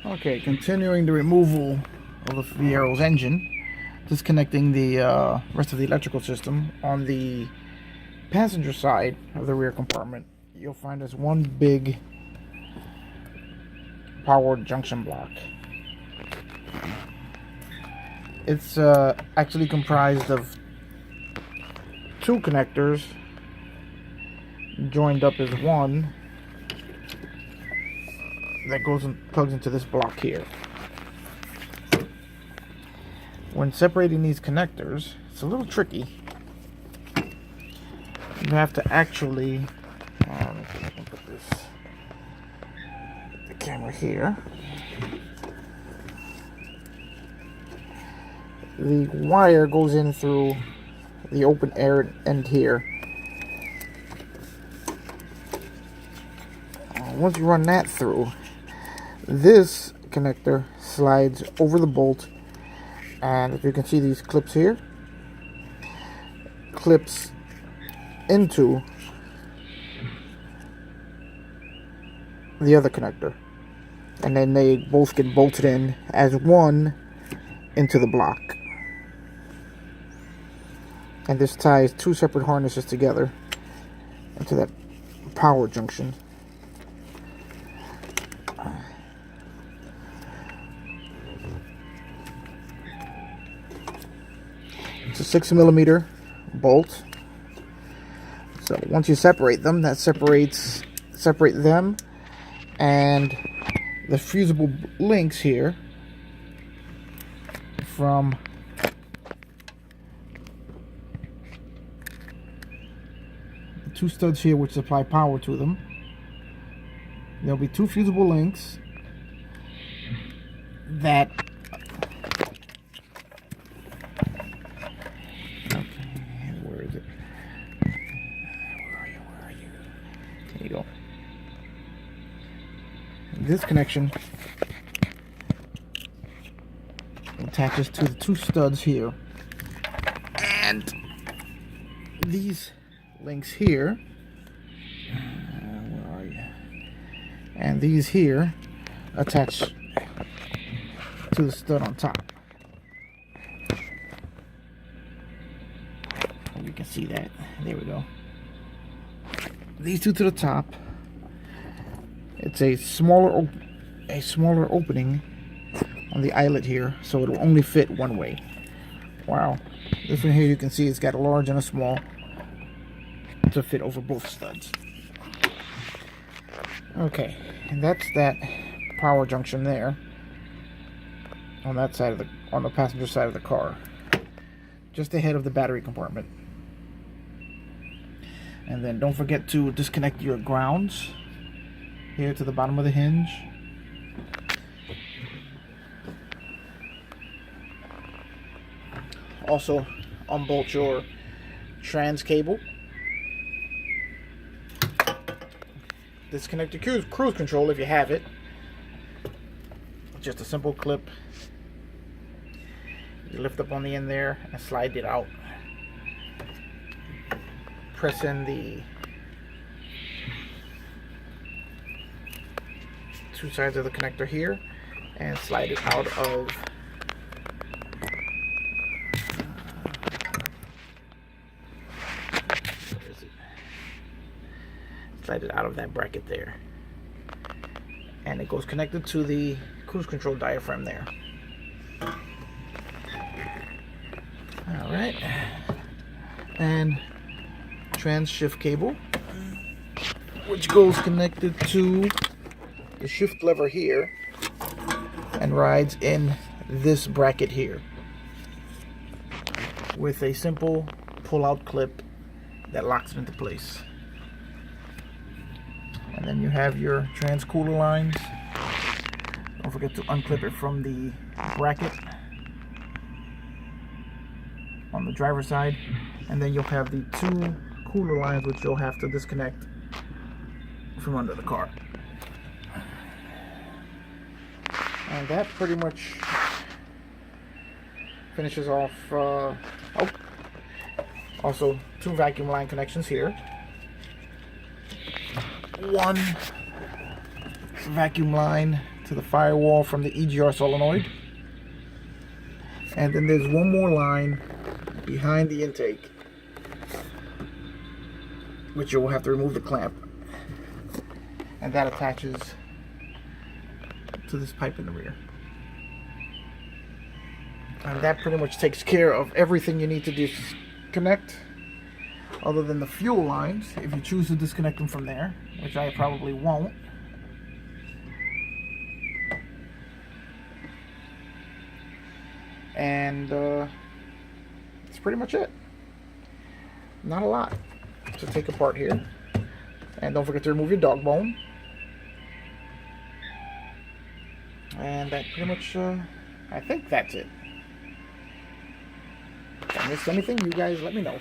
Okay, continuing the removal of the Fiero's engine, disconnecting the rest of the electrical system. On the passenger side of the rear compartment, you'll find there's one big power junction block. It's actually comprised of two connectors joined up as one that goes and plugs into this block here. When separating these connectors, it's a little tricky. You have to actually let me see if I can put the camera here. The wire goes in through the open air end here. Once you run that through, this connector slides over the bolt, and if you can see these clips here, clips into the other connector, and then they both get bolted in as one into the block. And this ties two separate harnesses together into that power junction. It's a 6mm bolt. So once you separate them, that separate them, and the fusible links here from the two studs here which supply power to them. There'll be two fusible links that this connection attaches to the two studs here, and these links here, where are you? And these here attach to the stud on top. You can see that. There we go. These two to the top. It's a smaller opening on the eyelet here, so it'll only fit one way. Wow. This one here, you can see it's got a large and a small to fit over both studs. Okay, and that's that power junction there on that side of on the passenger side of the car, just ahead of the battery compartment. And then don't forget to disconnect your grounds here to the bottom of the hinge. Also, unbolt your trans cable. Disconnect your cruise control if you have it. Just a simple clip. You lift up on the end there and slide it out. Press in the two sides of the connector here and slide it out of slide it out of that bracket there, and it goes connected to the cruise control diaphragm there. Alright, and trans shift cable, which goes connected to the shift lever here and rides in this bracket here with a simple pull-out clip that locks it into place. And then you have your trans cooler lines. Don't forget to unclip it from the bracket on the driver's side, and then you'll have the two cooler lines which you'll have to disconnect from under the car. And that pretty much finishes off. Also, two vacuum line connections here. One vacuum line to the firewall from the EGR solenoid. And then there's one more line behind the intake, which you will have to remove the clamp. And that attaches to this pipe in the rear. And that pretty much takes care of everything you need to disconnect, other than the fuel lines, if you choose to disconnect them from there, which I probably won't. And that's pretty much it. Not a lot to take apart here. And don't forget to remove your dog bone. And that pretty much, I think that's it. If I missed anything, you guys let me know.